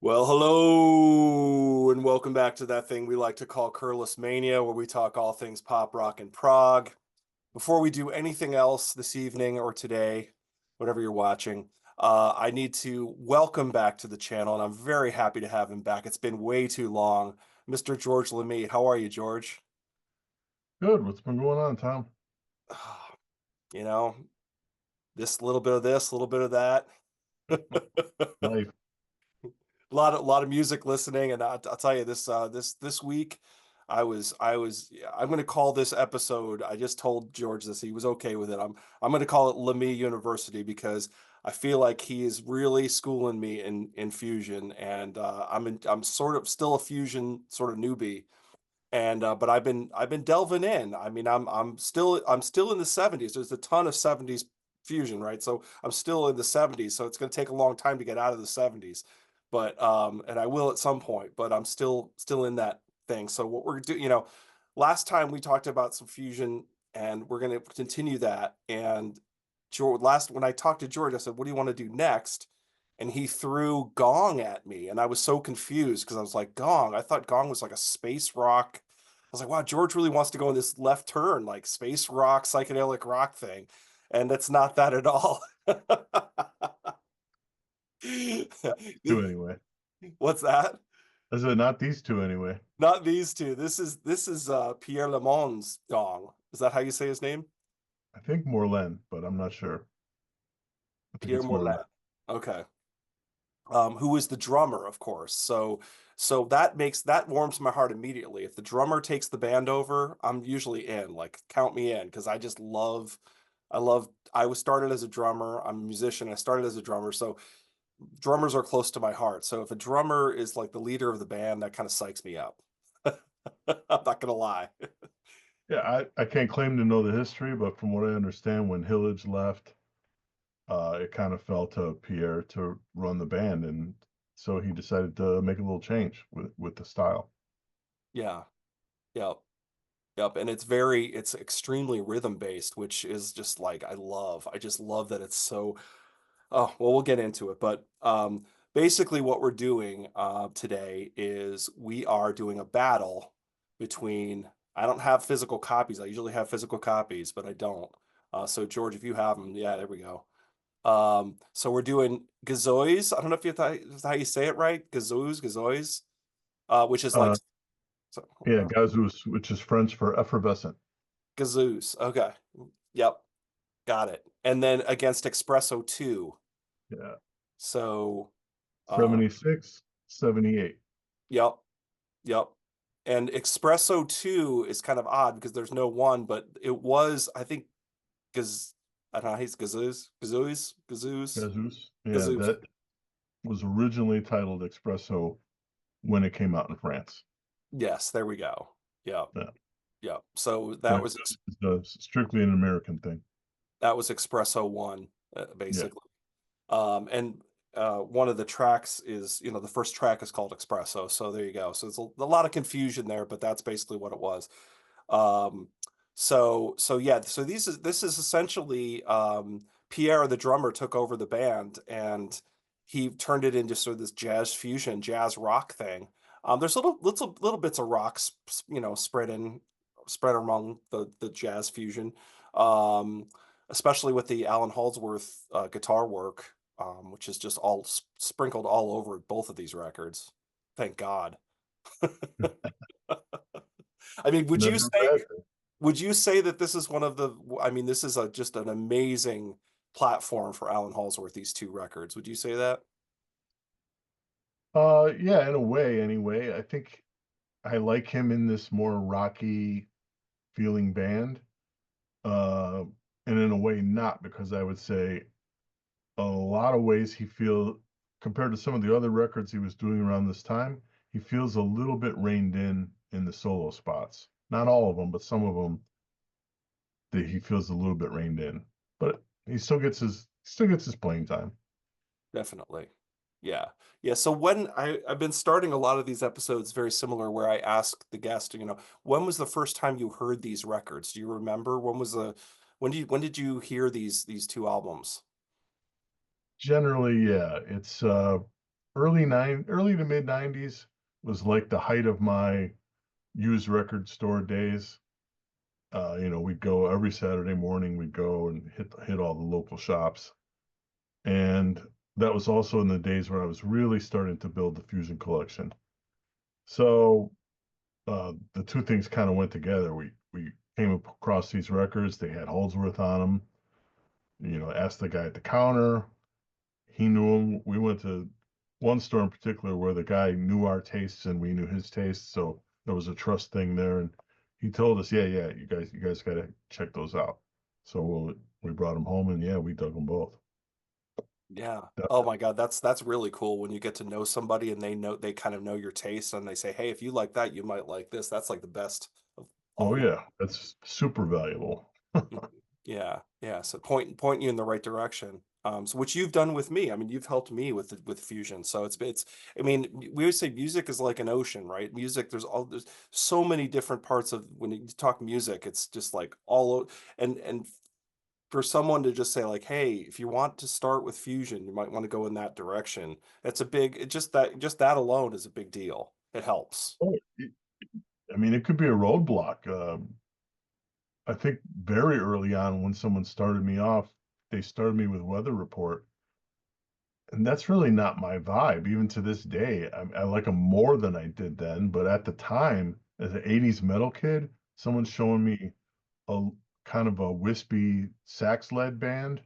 Well, hello, and welcome back to that thing we like to call Curless Mania, where we talk all things pop rock and prog. Before we do anything else this evening or today, whatever you're watching, I need to welcome back to the channel, and I'm very happy to have him back. It's been way too long. Mr. George Lamie, how are you, George? Good. What's been going on, Tom? You know, this little bit of this, a little bit of that. Life. A lot of music listening, and I'll tell you this week, I'm going to call this episode. I just told George this; he was okay with it. I'm going to call it Lamie University because I feel like he is really schooling me in fusion, and I'm sort of still a fusion sort of newbie, and but I've been delving in. I mean, I'm still in the 70s. There's a ton of 70s fusion, right? So I'm still in the 70s. So it's going to take a long time to get out of the 70s, but and I will at some point. But I'm still in that thing. So what we're doing, last time we talked about some fusion, and we're going to continue that. And George, last when I talked to George, I said, "What do you want to do next?" And he threw Gong at me, and I was so confused because I was like, Gong. I thought Gong was like a space rock. I was like, wow, George really wants to go in this left turn, like space rock, psychedelic rock thing, and it's not that at all. Two anyway. What's that? I said not these two anyway. Not these two. This is Pierre Lamond's Gong. Is that how you say his name? I think Moerlen, but I'm not sure. I think Pierre it's Moerlen. Moerlen. Okay. Who is the drummer, of course. So that warms my heart immediately. If the drummer takes the band over, I'm usually in. Like count me in because I was started as a drummer. I'm a musician. I started as a drummer, so drummers are close to my heart. So if a drummer is like the leader of the band, that kind of psychs me up. I'm not gonna lie. Yeah, I can't claim to know the history, but from what I understand, when Hillage left, it kind of fell to Pierre to run the band, and so he decided to make a little change with the style. Yeah. Yep. Yep. And it's extremely rhythm based, which is just like I just love that it's so. Oh, well, we'll get into it, but basically what we're doing today is we are doing a battle between. I don't have physical copies. I usually have physical copies, but I don't. So George, if you have them, yeah, there we go. So we're doing gazois. I don't know if that's how you say it right. Gazois, which is like Uh, yeah, Gazus, which is French for effervescent. gazoos. Okay, yep, got it. And then against espresso 2. Yeah, So, uh, 76, 78. yep. Yep. And Espresso 2 is kind of odd because there's no one, but it was, I think, Gaz I don't know, he's Gazus. Yeah, Gazoos. that was originally titled Espresso when it came out in France. Yes, there we go. Yep. Yeah. Yep. So So that was it's strictly an American thing. Espresso 1, Yeah. basically. And one of the tracks is, the first track is called Espresso. So there you go. So it's a lot of confusion there, but that's basically what it was. Um, so yeah, so this is essentially Pierre, the drummer, took over the band and he turned it into sort of this jazz fusion, jazz rock thing. There's little bits of rocks, spread among the jazz fusion, especially with the Alan Halsworth guitar work, which is just all sprinkled all over both of these records. Thank God. I mean, would you Never a say bad thing. would you say that this is one of the, I mean, this is just an amazing platform for Alan Halsworth, these two records. Would you say that? Yeah, in a way, anyway. I think I like him in this more rocky feeling band. Uh, and in a way, not because I would say a lot of ways he feel compared to some of the other records he was doing around this time, he feels a little bit reined in the solo spots. Not all of them, but some of them that he feels a little bit reined in. But he still gets his playing time. Definitely. Yeah. Yeah. So I've been starting a lot of these episodes very similar where I ask the guest, when was the first time you heard these records? Do you remember when did you hear these two albums? Generally, yeah, it's early to mid '90s was like the height of my used record store days. We'd go every Saturday morning. We'd go and hit all the local shops, and that was also in the days where I was really starting to build the Fusion collection. So the two things kind of went together. We came across these records. They had Holdsworth on them. Asked the guy at the counter. He knew him. We went to one store in particular where the guy knew our tastes and we knew his tastes, so there was a trust thing there. And he told us, yeah, yeah, you guys got to check those out. So we brought them home, and yeah, we dug them both. Yeah. That- Oh my God, that's really cool when you get to know somebody and they kind of know your taste and they say, "Hey, if you like that, you might like this." That's like the best of oh all yeah, that's super valuable. worlds. Yeah, yeah. So point you in the right direction. So which you've done with me. I mean, you've helped me with fusion. So it's. I mean, we always say music is like an ocean, right? Music. There's so many different parts of when you talk music. It's just like and for someone to just say like, "Hey, if you want to start with fusion, you might want to go in that direction." It's a big. It just that alone is a big deal. It helps. Oh, I mean, it could be a roadblock. I think very early on when someone started me off, they started me with Weather Report, and that's really not my vibe. Even to this day, I like them more than I did then. But at the time, as an '80s metal kid, someone showing me a kind of a wispy sax-led band.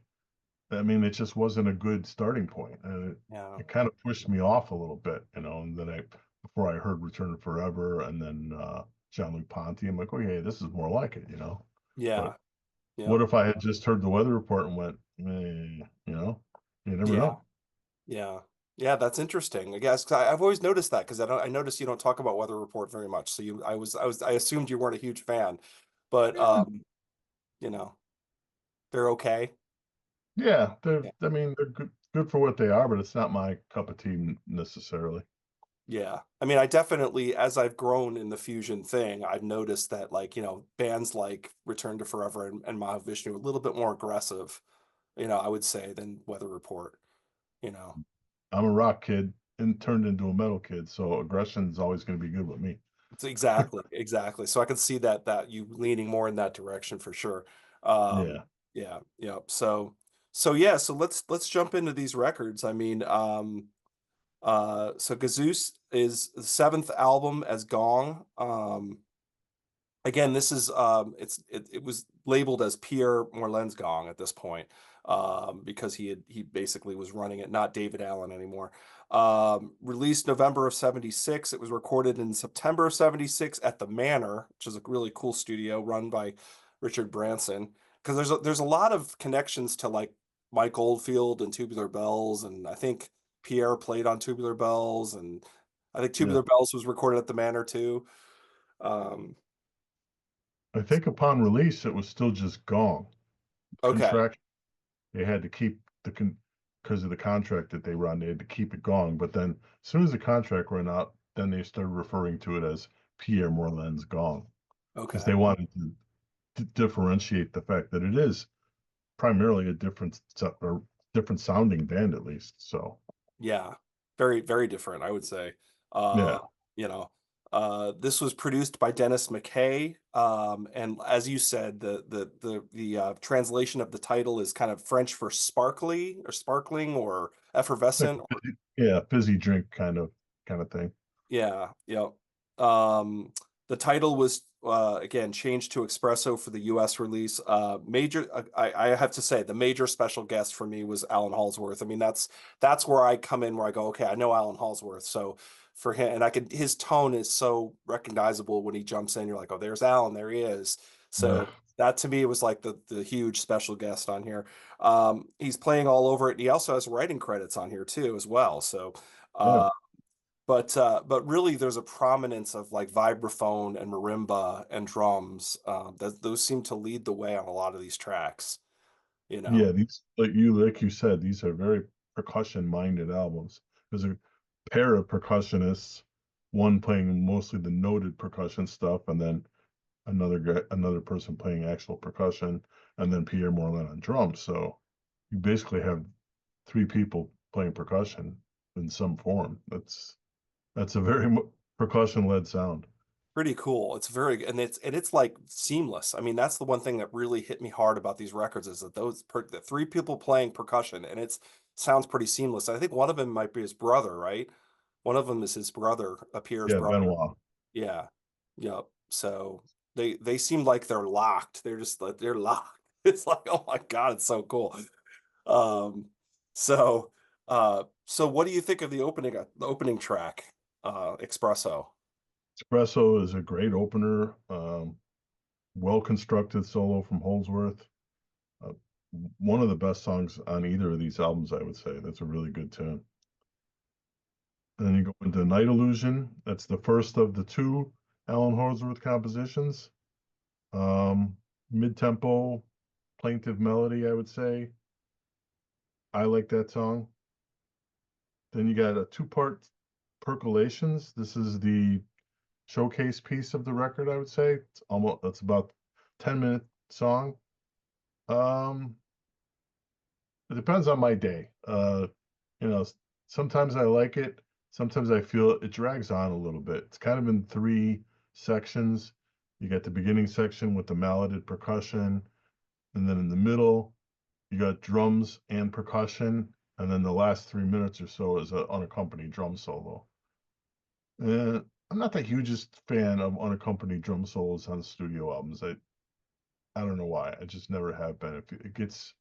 I mean, it just wasn't a good starting point, and Yeah. it kind of pushed me off a little bit, And then before I heard Return to Forever, and then Jean-Luc Ponty, I'm like, oh yeah, this is more like it. But Yeah. Yeah. what if I had just heard the Weather Report and went, you never Yeah. know. Yeah. Yeah, that's interesting. I guess 'cause I've always noticed that because I noticed you don't talk about Weather Report very much. So I assumed you weren't a huge fan, but Yeah, you know, they're okay. yeah, Yeah. I mean, they're good for what they are, but it's not my cup of tea necessarily. Yeah. I mean, I definitely, as I've grown in the fusion thing, I've noticed that like, bands like Return to Forever and Mahavishnu are a little bit more aggressive, I would say than Weather Report, you know. I'm a rock kid and turned into a metal kid, so aggression is always going to be good with me. It's exactly, exactly. So I can see that you leaning more in that direction for sure. Um, Yeah. yeah, yeah. So yeah, so let's jump into these records. I mean, so Gazoos is the seventh album as Gong. Again, this is it was labeled as Pierre Moerlen's Gong at this point, because he basically was running it, not David Allen anymore. Released November of '76. It was recorded in September of '76 at the Manor, which is a really cool studio run by Richard Branson. Because there's a lot of connections to like Mike Oldfield and Tubular Bells, and I think Pierre played on Tubular Bells, and I think Yeah. Tubular Bells was recorded at the Manor too. Um, I think upon release, it was still just Gong. okay. Contract, they had to keep because of the contract that they run, they had to keep it Gong. But then as soon as the contract ran out, then they started referring to it as Pierre Moerlen's Gong because Okay. they wanted to differentiate the fact that it is primarily a or different sounding band at least. So Yeah. Very, very different, I would say. Uh, yeah, you know, this was produced by Dennis McKay. And as you said, the translation of the title is kind of French for sparkly or sparkling or like effervescent. yeah, fizzy drink kind of thing. Yeah, yeah. The title was again changed to Espresso for the US release. I have to say the major special guest for me was Alan Halsworth. I mean, that's where I come in where I go, okay, I know Alan Halsworth. So for him, and his tone is so recognizable when he jumps in. You're like, oh, there's Alan, there he is. So Yeah, that to me was like the huge special guest on here. He's playing all over it. And he also has writing credits on here too, as well. So yeah, uh but really there's a prominence of like vibraphone and marimba and drums. That those seem to lead the way on a lot of these tracks, you know. yeah. These like you said, these are very percussion minded albums. There's a pair of percussionists, one playing mostly the noted percussion stuff, and then another person playing actual percussion, and then Pierre Moerlen on drums. So you basically have three people playing percussion in some form. That's a very percussion led sound. Pretty cool. It's very and it's like seamless. I mean, that's the one thing that really hit me hard about these records is that the three people playing percussion and it's sounds pretty seamless. I think one of them might be his brother, right? One of them is his brother, Pierre's Yeah, brother. Benoit. Yeah. Yep. So they seem like they're locked. They're just like they're locked. It's like, oh my God, it's so cool. Um, so so what do you think of the opening track, Espresso? Espresso is a great opener. Well constructed solo from Holdsworth. Uh, One of the best songs on either of these albums, I would say. That's a really good tune. And then you go into Night Illusion. That's the first of the two Alan Holdsworth compositions. Mid-tempo, plaintive melody, I would say. I like that song. Then you got a two-part Percolations. This is the showcase piece of the record, I would say. That's about 10-minute song. Um, it depends on my day. You know, sometimes I like it, sometimes I feel it drags on a little bit. It's kind of in three sections. You got the beginning section with the malleted percussion, and then in the middle, you got drums and percussion, and then the last 3 minutes or so is an unaccompanied drum solo. And I'm not the hugest fan of unaccompanied drum solos on studio albums. I don't know why. I just never have been. It gets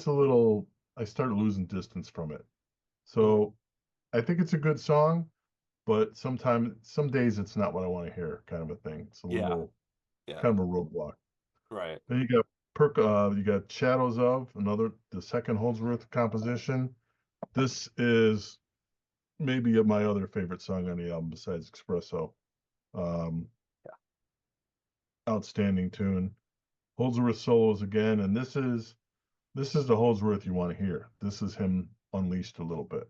a little. I start losing distance from it. Mm, So I think it's a good song, but some days it's not what I want to hear, kind of a thing. It's a yeah, little yeah, kind of a roadblock. right. Then you got Shadows of the second Holdsworth composition. This is maybe my other favorite song on the album besides Espresso. Um, Yeah. Outstanding tune. Holdsworth solos again, and this is the Holdsworth you want to hear. This is him unleashed a little bit.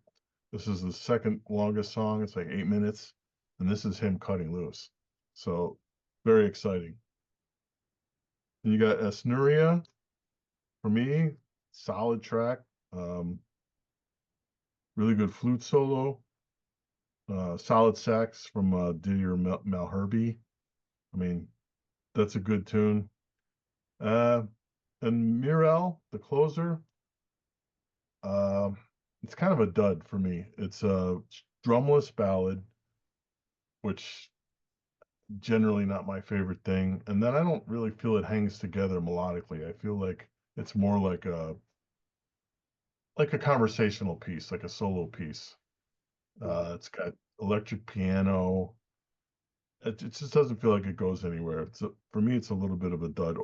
This is the second longest song. It's like 8 minutes, and this is him cutting loose. So very exciting. And you got Esnuria for me, solid track. Um, really good flute solo. Solid sax from Didier Malherbe. I mean, that's a good tune. Uh, and Mirel, the closer, um, it's kind of a dud for me. It's a drumless ballad, which generally not my favorite thing. And then I don't really feel it hangs together melodically. I feel like it's more like a conversational piece, like a solo piece. Mhm. It's got electric piano. It just doesn't feel like it goes anywhere. For me, it's a little bit of a dud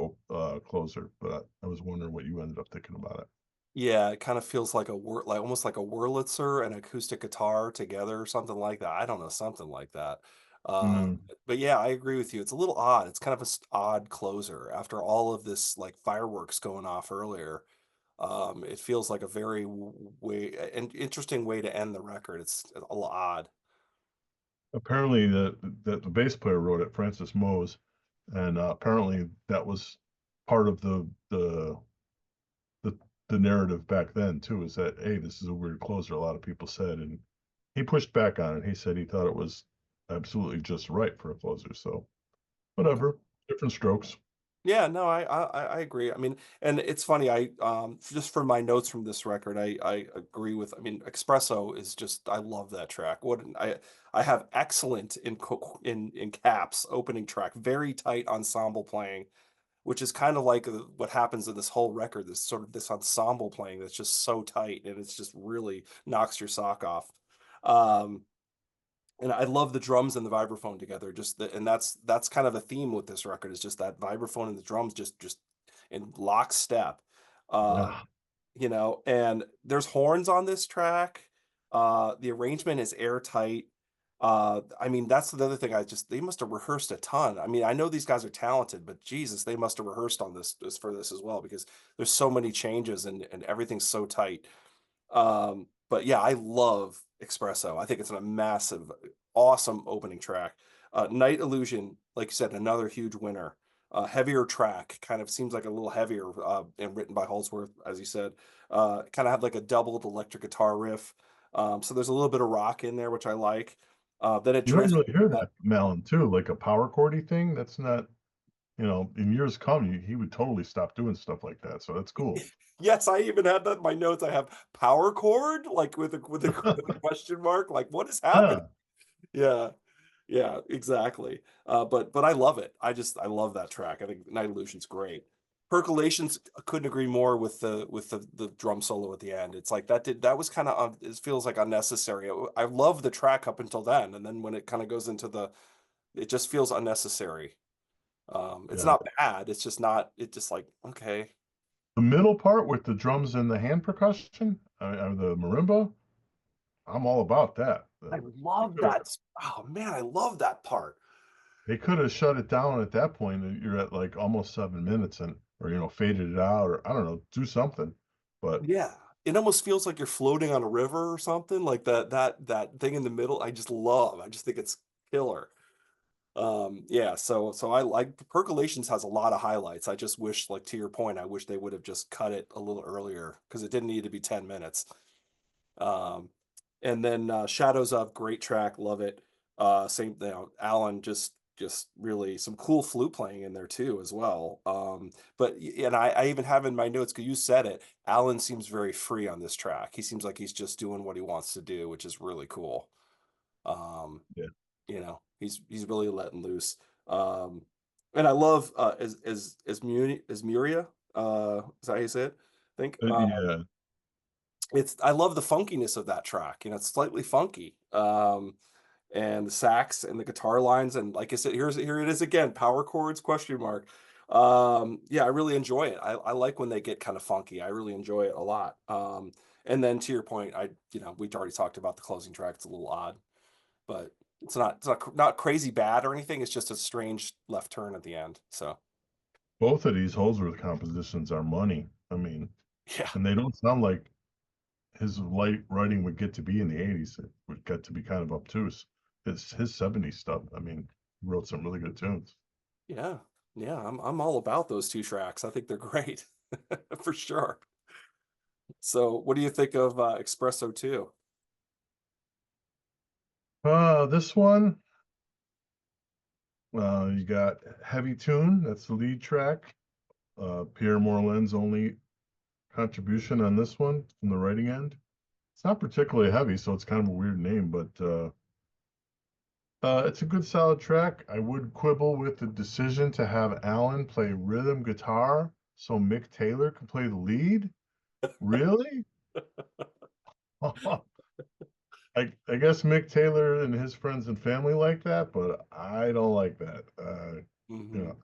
closer. But I was wondering what you ended up thinking about it. Yeah, it kind of feels like like almost like a Wurlitzer and acoustic guitar together or something like that. I don't know, something like that. Mm. But yeah, I agree with you. It's a little odd. It's kind of odd closer after all of this like fireworks going off earlier. It feels like a very an interesting way to end the record. It's a little odd. Apparently, the bass player wrote it, Francis Mose, and apparently that was part of the the narrative back then too. Is that hey, this is a weird closer? A lot of people said, and he pushed back on it. He said he thought it was absolutely just right for a closer. So Okay. whatever, different strokes. Yeah, no, I agree. I mean, and it's funny. Just for my notes from this record, I agree with. I mean, Espresso is just I love that track. I have excellent in caps opening track, very tight ensemble playing, which is kind of like what happens in this whole record. This sort of this ensemble playing that's just so tight, and it's just really knocks your sock off. Um, and I love the drums and the vibraphone together. And that's kind of a theme with this record is just that vibraphone and the drums just in lockstep. Uh, Yeah, and there's horns on this track. The arrangement is airtight. I mean, that's the other thing. They must have rehearsed a ton. I mean, I know these guys are talented, but Jesus, they must have rehearsed on this for this as well because there's so many changes and everything's so tight. But yeah, I love Espresso. I think it's a massive, awesome opening track. Night Illusion, like you said, another huge winner. Heavier track, kind of seems like a little heavier, and written by Holdsworth, as you said. Kind of had like a doubled electric guitar riff. So there's a little bit of rock in there, which I like. Then it You don't drifts. really hear that from Allen too, like a power chordy thing. That's not, in years come, he would totally stop doing stuff like that. So that's cool. Yes, I even had that in my notes. I have power chord, like with a question mark. Like, what is happening? Yeah, Yeah, yeah, exactly. But I love it. I love that track. I think Night Illusion's great. Percolations, I couldn't agree more with the drum solo at the end. It's like that was kind of it feels like unnecessary. I love the track up until then, and then when it kind of goes into it just feels unnecessary. It's yeah. not bad. It's just not. It just like okay. The middle part with the drums and the hand percussion, the marimba, I'm all about that. I They love could have that. Oh man, I love that part. they could have shut it down at that point, and you're at like almost 7 minutes, and or faded it out, or I don't know, do something. But Yeah. It almost feels like you're floating on a river or something like that thing in the middle. I just love. I just think it's killer. Yeah, so I like Percolations has a lot of highlights. I just wish, like to your point, I wish they would have just cut it a little earlier because it didn't need to be 10 minutes. Um, and then Shadows of, great track, love it. Same, Alan just really some cool flute playing in there too as well. And I even have in my notes because you said it. Alan seems very free on this track. He seems like he's just doing what he wants to do, which is really cool. Um, yeah, he's really letting loose. Um, and I love as Muria, is that how you say it? I think. yeah. I love the funkiness of that track. It's slightly funky. And the sax and the guitar lines, and like I said, here it is again, power chords, question mark. Yeah, I really enjoy it. I like when they get kind of funky. I really enjoy it a lot. And then to your point, we already talked about the closing track. It's a little odd, but it's not crazy bad or anything. It's just a strange left turn at the end. So Both of these Holdsworth compositions are money. I mean, yeah, and they don't sound like his light writing would get to be in the '80s. It would get to be kind of obtuse. His '70s stuff. I mean, he wrote some really good tunes. yeah, yeah. I'm all about those two tracks. I think they're great for sure. So, what do you think of Espresso 2? This one, you got Heavy Tune. That's the lead track. Pierre Moerlen's only contribution on this one from the writing end. It's not particularly heavy, so it's kind of a weird name, but it's a good solid track. I would quibble with the decision to have Alan play rhythm guitar so Mick Taylor could play the lead. Really? I guess Mick Taylor and his friends and family like that, but I don't like that. Hmm. I'm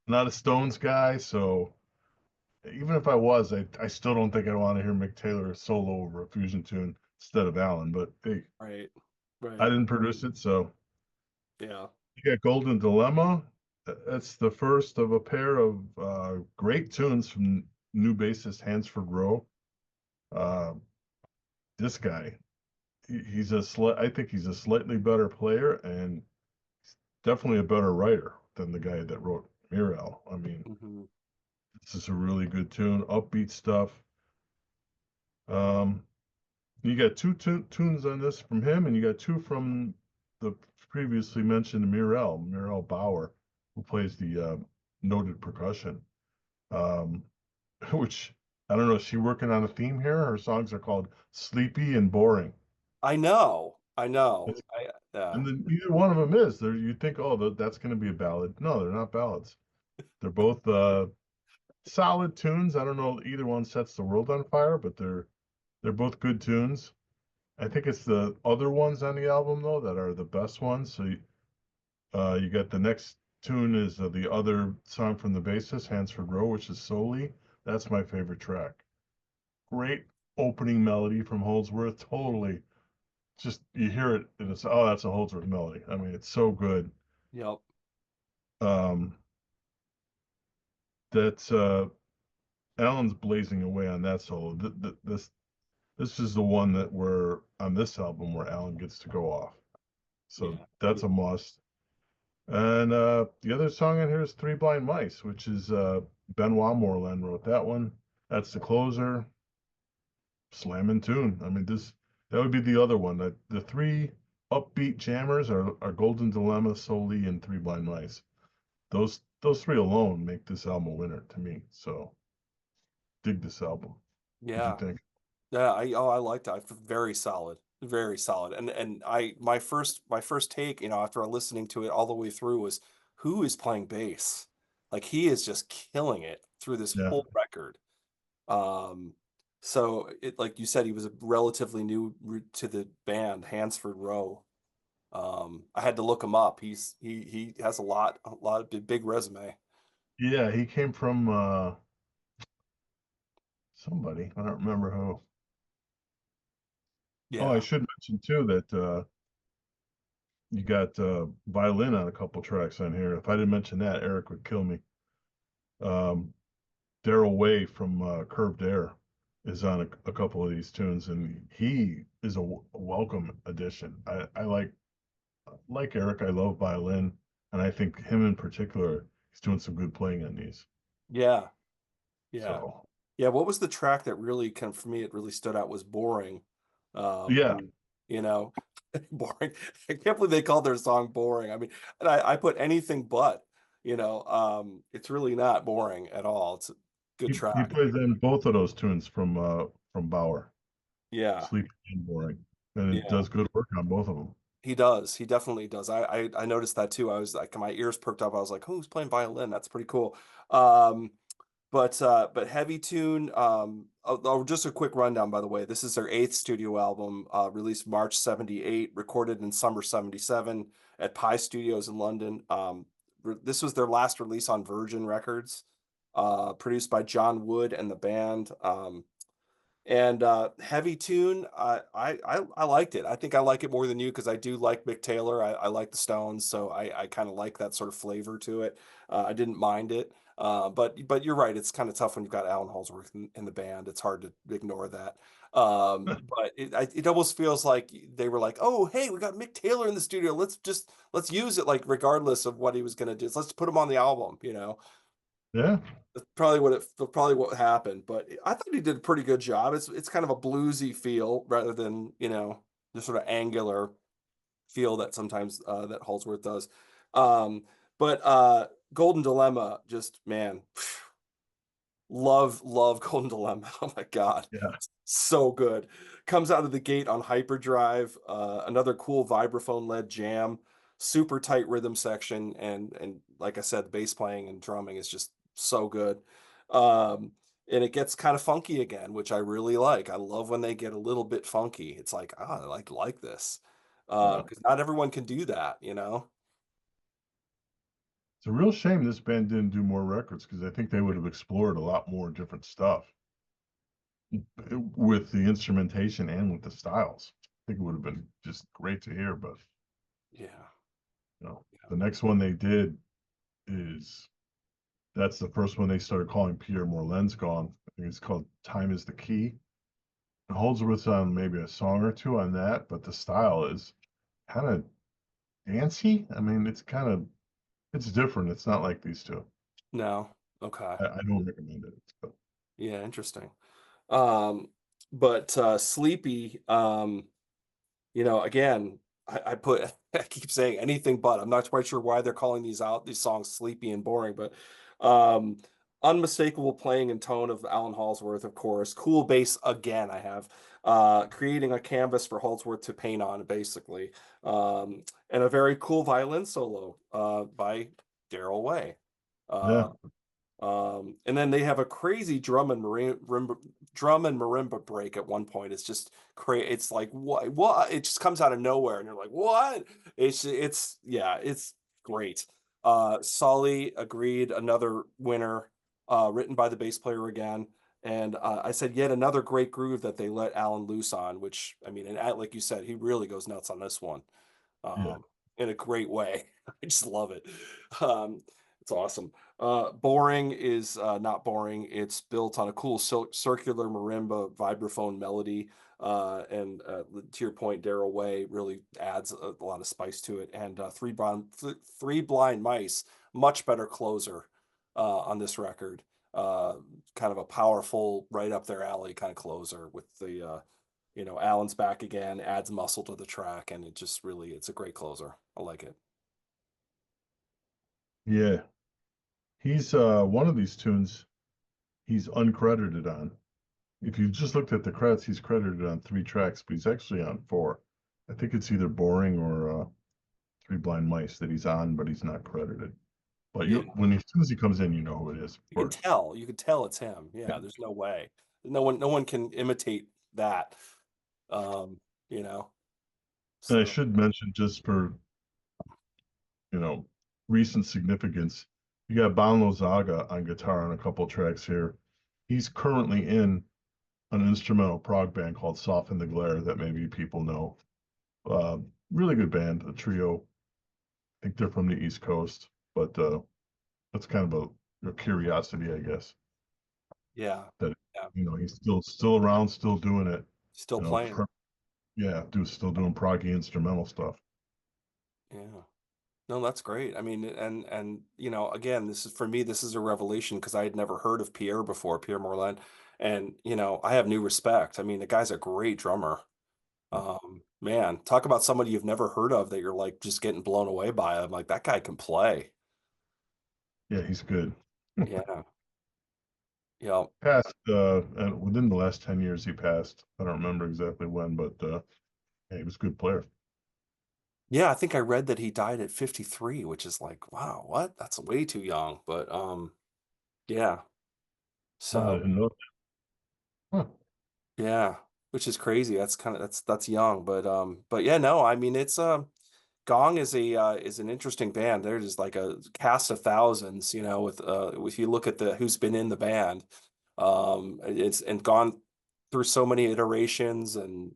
not a Stones guy, so even if I was, I still don't think I want to hear Mick Taylor solo over a fusion tune instead of Alan. But hey, Right, I right. didn't produce it, so Yeah. you got Golden Dilemma. That's the first of a pair of great tunes from new bassist Hansford Rowe. Uh, this guy, I think he's a slightly better player and definitely a better writer than the guy that wrote Mirel. I mean, Hmm. this is a really good tune, upbeat stuff. Um, you got two tunes on this from him, and you got two from the previously mentioned Mirel Bauer, who plays the noted percussion. Um, which I don't know, is she working on a theme here? Her songs are called Sleepy and Boring. I know. I know. It's, and then neither one of them is. There, you think, oh, that's going to be a ballad. No, they're not ballads. They're both solid tunes. I don't know either one sets the world on fire, but they're both good tunes. I think it's the other ones on the album though that are the best ones. So you got the next tune is the other song from the bassist Hansford Rowe, which is Solely. That's my favorite track. Great opening melody from Holdsworth. Totally, just you hear it and it's that's a Holdsworth melody. I mean, it's so good. Yep. Um, that's Alan's blazing away on that solo. This is the one that where on this album where Alan gets to go off. So Yeah. that's a must. And the other song on here is Three Blind Mice, which is Benoit Moerlen wrote that one. That's the closer. Slamming tune. I mean, this That would be the other one. The three upbeat jammers are Golden Dilemma, Soli, and Three Blind Mice. Those three alone make this album a winner to me. So dig this album. What'd you Yeah. think? Yeah, I liked it. Very solid. Very solid. And my first take, after listening to it all the way through was who is playing bass? Like he is just killing it through this Yeah. whole record. Um, so like you said, he was a relatively new to the band, Hansford Rowe. I had to look him up. He has a lot of big resume. Yeah, he came from somebody. I don't remember who. Oh, I Yeah. should mention too that you got violin on a couple tracks on here. If I didn't mention that, Eric would kill me. Um, Daryl Way from Curved Air is on a couple of these tunes, and he is a welcome addition. I like Eric. I love violin, and I think him in particular, he's doing some good playing on these. Yeah. Yeah. So Yeah, what was the track that really for me it really stood out was Boring. I yeah, mean, you know, boring. I can't believe they called their song Boring. I mean, and I put anything but, it's really not boring at all. It's a good he track. plays in both of those tunes from Bauer, Yeah. Sleep and Boring, and it Yeah. does good work on both of them. He does. He definitely does. I noticed that too. I was like my ears perked up. I was like, "Who's playing violin? That's pretty cool." Um but Heavy Tune, just a quick rundown, by the way. This is their eighth studio album, released March 78, recorded in summer 77 at Pi Studios in London. This was their last release on Virgin Records, produced by John Wood and the band. And Heavy Tune, I liked it. I think I like it more than you because I do like Mick Taylor. I like the Stones, so I kind of like that sort of flavor to it. I didn't mind it. But you're right. It's kind of tough when you've got Alan Holdsworth in the band. It's hard to ignore that. But it almost feels like they were like, oh, hey, we got Mick Taylor in the studio. Let's use it like regardless of what he was gonna do. So let's put him on the album. Yeah, That's probably what happened, but I thought he did a pretty good job. It's kind of a bluesy feel rather than, the sort of angular feel that sometimes that Holdsworth does. Um, but Golden Dilemma, just man, love Golden Dilemma. Oh my God. yeah, So good. Comes out of the gate on hyperdrive, another cool vibraphone led jam, super tight rhythm section, and like I said, the bass playing and drumming is just so good. Um, and it gets kind of funky again, which I really like. I love when they get a little bit funky. It's like, I like this. yeah. Because not everyone can do that. It's a real shame this band didn't do more records because I think they would have explored a lot more different stuff with the instrumentation and with the styles. I think it would have been just great to hear, but Yeah. the next one they did is that's the first one they started calling Pierre Moerlen's Gong. I think it's called Time is the Key. It Holdsworth's on maybe a song or two on that, but the style is kind of dancey. I mean, it's different. It's not like these two. No. Okay. I don't recommend it. But Yeah, interesting. Um, but Sleepy, again, I put I keep saying anything but. I'm not quite sure why they're calling these songs sleepy and boring, but um unmistakable playing and tone of Alan Halsworth, of course. Cool bass again, I have. Creating a canvas for Halsworth to paint on, basically. And a very cool violin solo by Daryl Way. yeah, Uh, and then they have a crazy drum and marimba break at one point. It's just crazy. It's like what? It just comes out of nowhere, and you're like, what? It's yeah, it's great. Solly agreed, another winner, written by the bass player again. And I said yet another great groove that they let Alan loose on, which I mean, and like you said, he really goes nuts on this one, yeah. um, in a great way. I just love it. It's awesome. Boring is not boring. It's built on a cool circular marimba vibraphone melody. And to your point, Daryl Way really adds a lot of spice to it. And Three Blind Mice, much better closer on this record. Kind of a powerful, right up their alley kind of closer with the Allen's back again, adds muscle to the track, and it's a great closer. I like it. Yeah. He's one of these tunes he's uncredited on. If you just looked at the credits, he's credited on 3 tracks, but he's actually on 4. I think it's either Boring or Three Blind Mice that he's on, but he's not credited. But Yeah, as soon as he comes in, you know who it is, of you can course. tell. You can tell it's him. Yeah, there's no way. No one can imitate that. Um, you know. And I So should mention, just for you know recent significance, you got Bon Zaga on guitar on a couple tracks here. He's currently in an instrumental prog band called Soften the Glare that maybe people know. Uh, Really good band, a trio. I think they're from the East Coast, but that's kind of a curiosity, I guess. yeah, That yeah, he's still around, still doing it. still You know, playing. yeah, still doing proggy instrumental stuff. Yeah. No, that's great. I mean, and again, this is for me, this is a revelation because I had never heard of Pierre before, Pierre Moerlen, and I have new respect. I mean, the guy's a great drummer. Man, talk about somebody you've never heard of that you're like just getting blown away by. I'm like, that guy can play. Yeah, he's good. Yeah, yeah, Passed and within the last 10 years he passed. I don't remember exactly when, but yeah, he was a good player. yeah. I think I read that he died at 53, which is like, wow, what? That's way too young. But yeah. I So didn't know that. Huh. yeah, which is crazy. That's young, but yeah, no, I mean it's. Gong is an interesting band. They're just like a cast of thousands, with if you look at the who's been in the band, it's and gone through so many iterations, and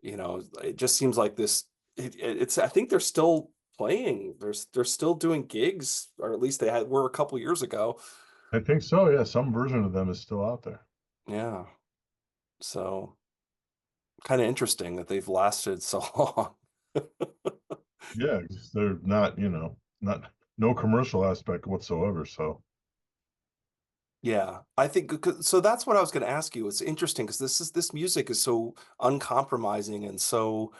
it just seems like this. It's I think they're still playing. They're still doing gigs, or at least were a couple years ago. I think so. Yeah, some version of them is still out there. Yeah, so kind of interesting that they've lasted so long. Yeah, 'cause they're not, not no commercial aspect whatsoever. So Yeah, I think so. That's what I was going to ask you. It's interesting because this music is so uncompromising and so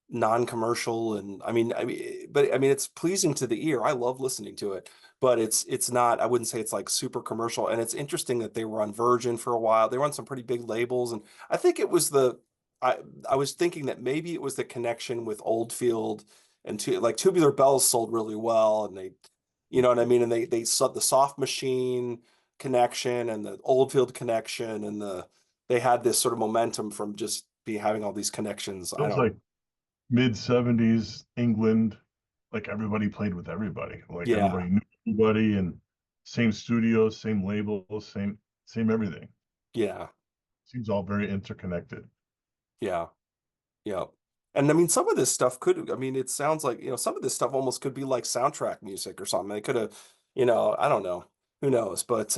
non-commercial, and but I mean, it's pleasing to the ear. I love listening to it, but it's not. I wouldn't say it's like super commercial. And it's interesting that they were on Virgin for a while. They were on some pretty big labels, and I think it was I I was thinking that maybe it was the connection with Oldfield and like Tubular Bells sold really well, and you know what I mean, and they saw the Soft Machine connection and the Oldfield connection, and they had this sort of momentum from just be having all these connections. it I was don't. like mid-70s England, like everybody played with everybody. Like Yeah, everybody knew everybody, and same studios, same labels, same everything. yeah, Seems all very interconnected. yeah, yeah. And I mean, some of this stuff I mean, it sounds like, some of this stuff almost could be like soundtrack music or something. They could have, I don't know, who knows, but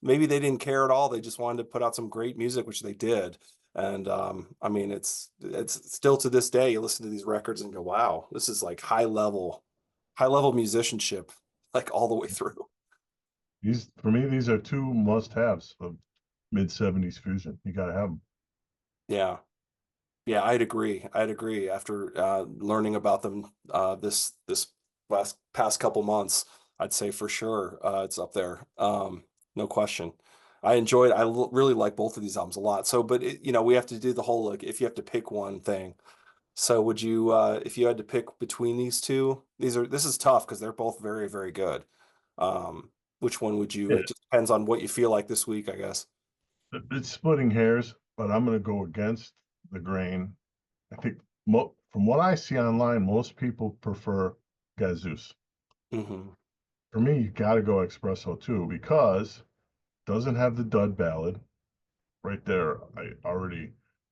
maybe they didn't care at all. They just wanted to put out some great music, which they did. And I mean, it's still to this day, you listen to these records and go, wow, this is like high level musicianship, like all the way through. These, for me, these are two must-haves of mid-70s fusion. You got to have them. Yeah. Yeah, I'd agree. I'd agree after learning about them this past couple months. I'd say for sure it's up there. No question. Really like both of these albums a lot. So, but we have to do the whole like if you have to pick one thing. So, would you if you had to pick between these two? This is tough because they're both very, very good. Um, which one would you? Yeah, It just depends on what you feel like this week, I guess. it's splitting hairs, but I'm going to go against the grain. I think from what I see online, most people prefer Gazeus. Hmm. For me, you got to go Espresso too because it doesn't have the dud ballad right there.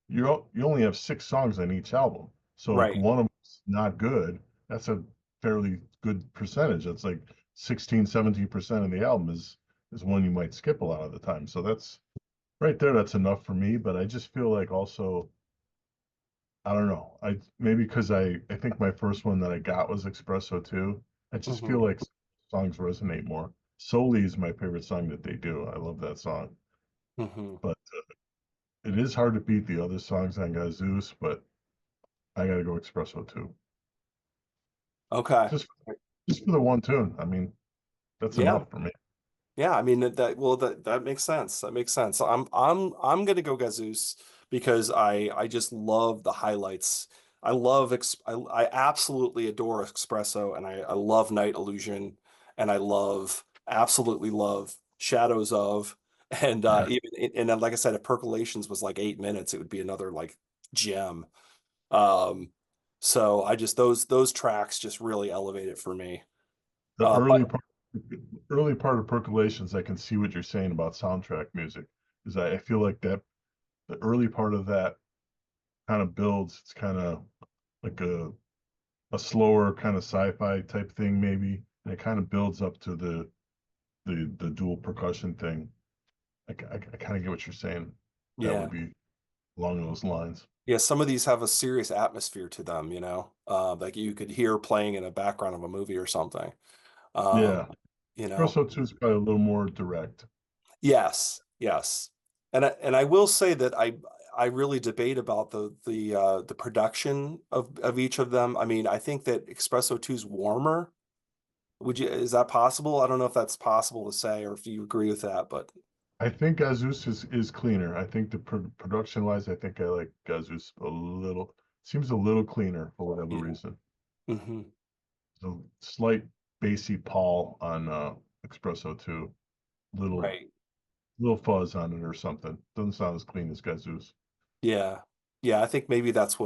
You only have 6 songs on each album, so if Right. one of them's not good, that's a fairly good percentage. That's like 16, 17% of the album is one you might skip a lot of the time. So that's right there. That's enough for me. But I just feel like also I don't know. I maybe because I think my first one that I got was Espresso too. I just feel Hmm. like songs resonate more. Soli is my favorite song that they do. I love that song. Hmm. But it is hard to beat the other songs on Gazoos, but I gotta go Espresso too. Okay. Just just for the one tune. I mean, that's Yeah. enough for me. Yeah, I mean well that makes sense. That makes sense. I'm gonna go Jesus because I just love the highlights. I absolutely adore Espresso, and I love Night Illusion, and I love absolutely love Shadows of, and Yeah. even and then, like I said, if Percolations was like 8 minutes, it would be another like gem. Um so I just those tracks just really elevate it for me. The But early part of Percolations, I can see what you're saying about soundtrack music. Is I feel like that the early part of that kind of builds. It's kind of like a slower kind of sci-fi type thing, maybe, and it kind of builds up to the dual percussion thing. I kind of get what you're saying. That yeah. would be along those lines. Yeah, some of these have a serious atmosphere to them, like you could hear playing in a background of a movie or something. Um, Yeah. you know, Espresso 2 is probably a little more direct. yes, yes. And I will say that I really debate about the production of each of them. I mean, I think that Espresso 2 is warmer. Is that possible? I don't know if that's possible to say or if you agree with that, but I think Gazoos is cleaner. I think the production wise, I think I like Gazoos a little. Seems a little cleaner for whatever yeah. reason. Hmm. So slight bassy Paul on Espresso 2. Little Right. little fuzz on it or something. Doesn't sound as clean as Gazoos. Yeah. Yeah, I think maybe that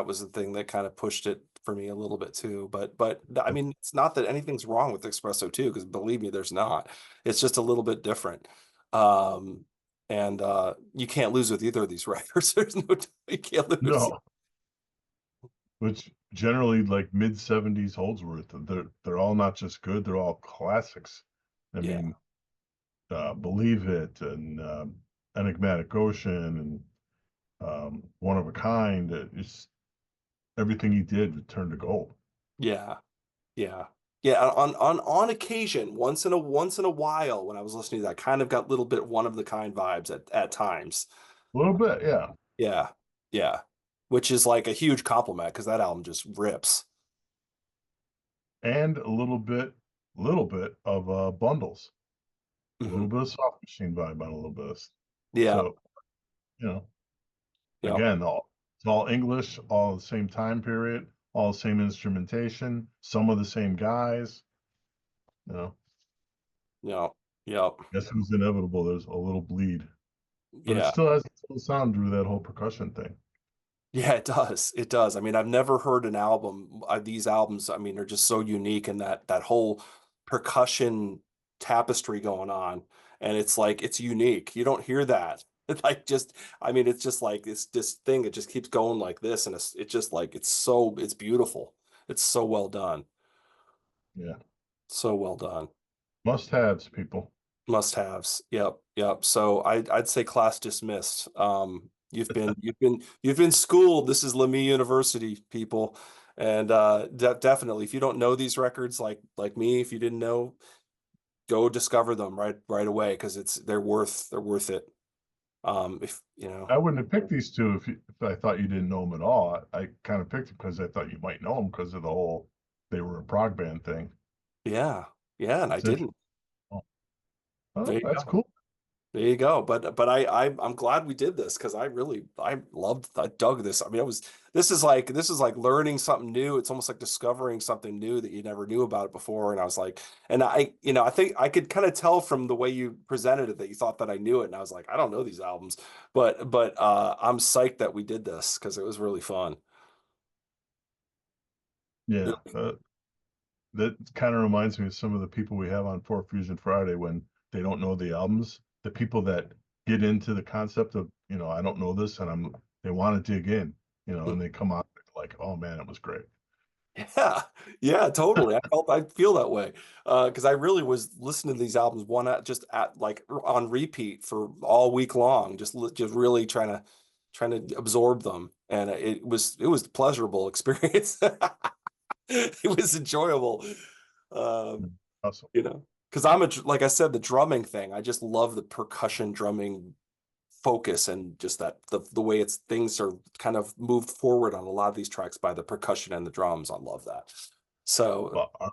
was the thing that kind of pushed it for me a little bit too. But I mean, it's not that anything's wrong with Espresso too, because believe me, there's not. It's just a little bit different. Um, and you can't lose with either of these writers. There's no you can't lose. No, which generally like mid 70s Holdsworth. They're all not just good, they're all classics. I Yeah. mean, Believe It and Enigmatic Ocean and One of a Kind. It's everything he did turned to gold. Yeah. Yeah. Yeah, on occasion, once in a while when I was listening to that, I kind of got little bit one of the kind vibes at times. A little bit, yeah. Yeah. Yeah. Which is like a huge compliment because that album just rips. And little bit of bundles, a little Hmm. bit of soft machine vibe on a little bit of, Yeah. so, you know, Yeah. again, it's all English, all the same time period, all the same instrumentation, some of the same guys, you know. Yeah. Yeah. Guess it was inevitable. There's a little bleed, but it Yeah. still has its own sound through that whole percussion thing. Yeah, it does. It does. I mean, I've never heard an album, these albums, I mean, are just so unique in that whole percussion tapestry going on. And it's like it's unique. You don't hear that. It's like just I mean, it's just like it's this thing, it just keeps going like this, and it's just like it's beautiful. It's so well done. Yeah, So well done. must-haves, people. Must-haves. Yep, yep. So I'd say class dismissed. You've been schooled. This is Lamie University, people. And definitely if you don't know these records like me, if you didn't know, go discover them right away because they're worth it. If you know. I wouldn't have picked these two if I thought you didn't know them at all. I kind of picked them because I thought you might know them because of the whole they were a prog band thing. Yeah. Yeah, and I It's interesting. didn't. There Oh, you that's go. cool. There you go. But I'm glad we did this because I dug this. I mean, this is like learning something new. It's almost like discovering something new that you never knew about it before. And I was like, and I think I could kind of tell from the way you presented it that you thought that I knew it. And I was like, I don't know these albums, but I'm psyched that we did this because it was really fun. Yeah, that kind of reminds me of some of the people we have on Four Fusion Friday when they don't know the albums. The people that get into the concept of, I don't know this, and they want to dig in, and they come out like, oh man, it was great. Yeah, yeah, totally. I feel that way because I really was listening to these albums one at just at like on repeat for all week long, just really trying to absorb them, and it was a pleasurable experience. It was enjoyable, um, Awesome. because like I said, the drumming thing. I just love the percussion drumming focus and just that the way it's things are kind of moved forward on a lot of these tracks by the percussion and the drums. I love that. So Well,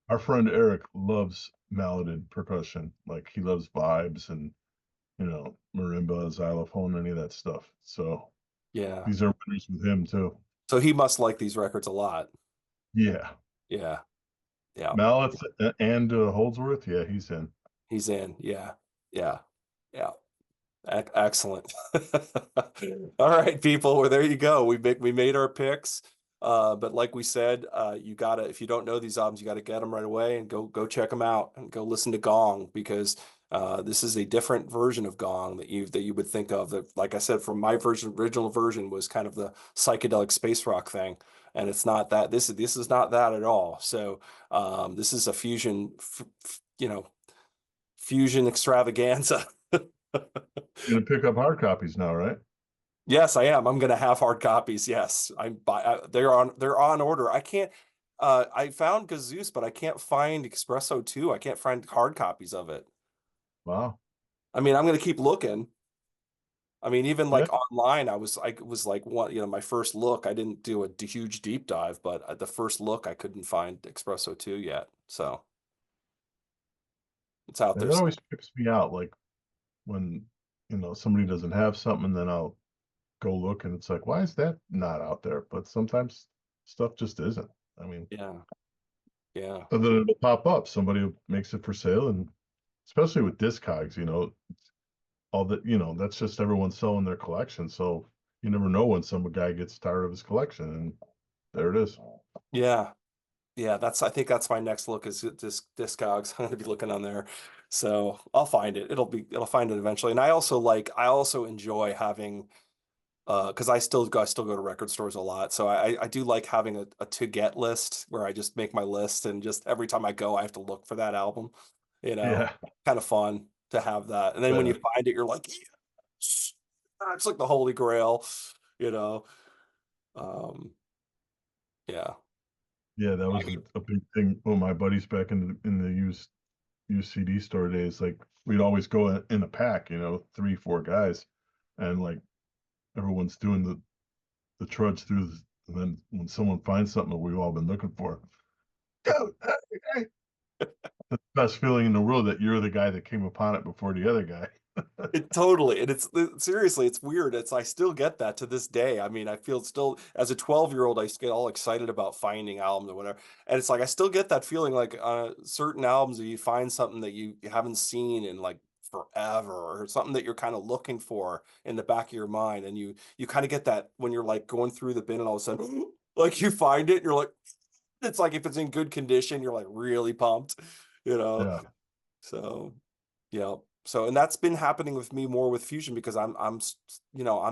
our friend Eric loves malleted percussion. Like he loves vibes and marimba, xylophone, any of that stuff. So yeah, these are winners with him too. so he must like these records a lot. Yeah, Yeah, yeah, mallets and Holdsworth. Yeah, he's in. he's in. Yeah, yeah, yeah. Excellent. All right, people. Well, there you go. We made our picks. But like we said, you gotta if you don't know these albums, you gotta get them right away and go check them out and go listen to Gong because this is a different version of Gong that you would think of. That, like I said, from my version, original version was kind of the psychedelic space rock thing, and it's not that. This is not that at all. So this is a fusion, fusion extravaganza. You're gonna pick up hard copies now, right? Yes, I am. I'm going to have hard copies. Yes, they're on order. I can't. I found Gazoos, but I can't find Espresso 2. I can't find hard copies of it. Wow. I mean, I'm going to keep looking. I mean, even Yeah. like online, I was like one, my first look. I didn't do a huge deep dive, but the first look, I couldn't find Espresso 2 yet. So it's out And there. that always trips me out. Like when somebody doesn't have something, and then I'll go look, and it's like, why is that not out there? But sometimes stuff just isn't. I mean, Yeah, yeah, and then it'll pop up. Somebody makes it for sale, and especially with Discogs, all that that's just everyone selling their collection. So you never know when some guy gets tired of his collection, and there it is. yeah. Yeah, I think that's my next look is Discogs. I'm gonna be looking on there. So I'll find it. It'll find it eventually. And I also enjoy having because I still go to record stores a lot. So I do like having a to get list where I just make my list and just every time I go I have to look for that album. Yeah, Kind of fun to have that. And then when you yeah, find it, you're like, yes! It's like the holy grail, you know. Um, yeah. yeah. That was a big thing. Well, my buddies back in the used CD store days, like we'd always go in a pack, 3, 4 guys, and like everyone's doing the trudge through. And then when someone finds something that we've all been looking for, dude, hey, the best feeling in the world that you're the guy that came upon it before the other guy. It totally, and seriously, it's weird. I still get that to this day. I mean, I feel still as a 12-year-old, I used to get all excited about finding albums or whatever. And it's like I still get that feeling like certain albums, you find something that you haven't seen in like forever, or something that you're kind of looking for in the back of your mind, and you kind of get that when you're like going through the bin, and all of a sudden, like you find it, and you're like, it's like if it's in good condition, you're like really pumped, you know. Yeah, So, yeah. So, and that's been happening with me more with Fusion because I'm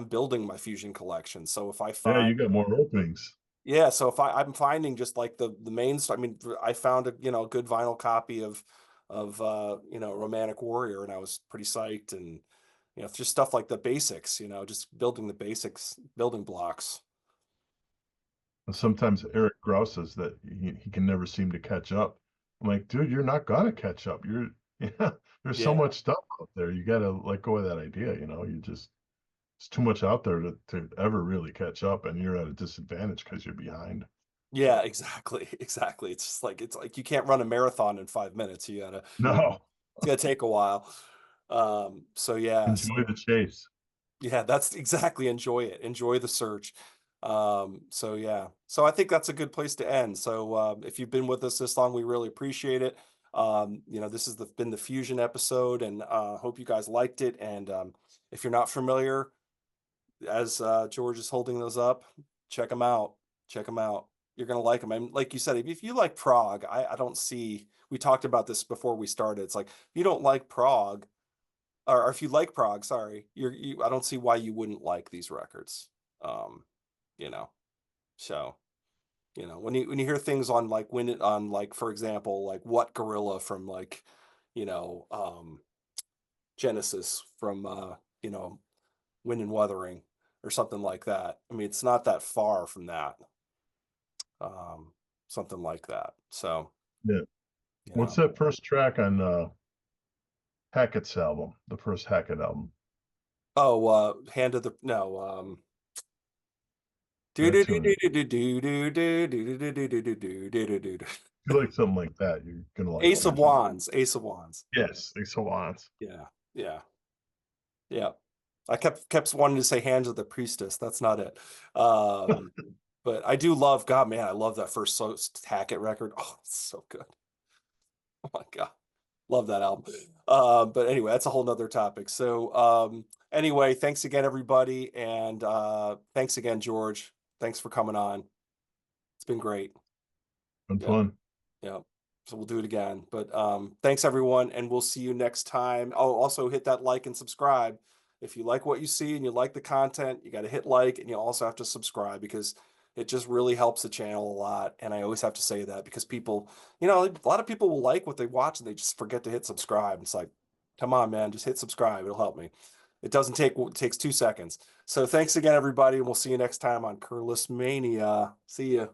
building my Fusion collection. So if I yeah, find, you got more openings. yeah, so if I'm finding just like the main, I mean, I found a good vinyl copy of Romantic Warrior, and I was pretty psyched, and just stuff like the basics, just building the basics, building blocks. And sometimes Eric grouses that he can never seem to catch up. I'm like, dude, you're not gonna catch up. Yeah, there's so Yeah. much stuff out there. You gotta let go of that idea, you just it's too much out there to ever really catch up, and you're at a disadvantage because you're behind. Yeah, exactly. Exactly. It's like you can't run a marathon in 5 minutes. No, It's gonna take a while. So yeah, enjoy the chase. yeah, that's exactly enjoy it. Enjoy the search. So yeah. So I think that's a good place to end. So if you've been with us this long, we really appreciate it. This has been the Fusion episode, and hope you guys liked it. And if you're not familiar, as George is holding those up, check them out. Check them out. You're gonna like them. And like you said, if you like prog, I don't see. We talked about this before we started. It's like if you don't like prog, or if you like prog, sorry, I don't see why you wouldn't like these records. Um, you know, so when you hear things on like when it on like for example like what gorilla from like you know Genesis from Wind and Wuthering or something like that. I mean, it's not that far from that. Um, Something like that. So, Yeah. you What's know, that first track on Hackett's album? The first Hackett album. Oh, Hand of the no. Do do That's do who. do do do do do do do do do do do do do do. If you like something like that, you're gonna like Ace of Hand of the. Wands. Ace of Wands. Yes, they so wants. Yeah. Yeah. Yeah. I kept wanting to say Hands of the Priestess. That's not it. Um, but I do love, God, man, I love that first Tackett record. Oh, it's so good. Oh my God. Love that album. But anyway, that's a whole nother topic. So anyway, thanks again, everybody. And thanks again, George. Thanks for coming on. It's been great. Been Yeah. fun. Yeah. So we'll do it again. But thanks everyone, and we'll see you next time. Oh, also hit that like and subscribe. If you like what you see and you like the content, you got to hit like, and you also have to subscribe because it just really helps the channel a lot. And I always have to say that because people, a lot of people will like what they watch and they just forget to hit subscribe. It's like, come on, man, just hit subscribe. It'll help me. It doesn't take, it takes 2 seconds. So thanks again, everybody, and we'll see you next time on Curless Mania. See ya.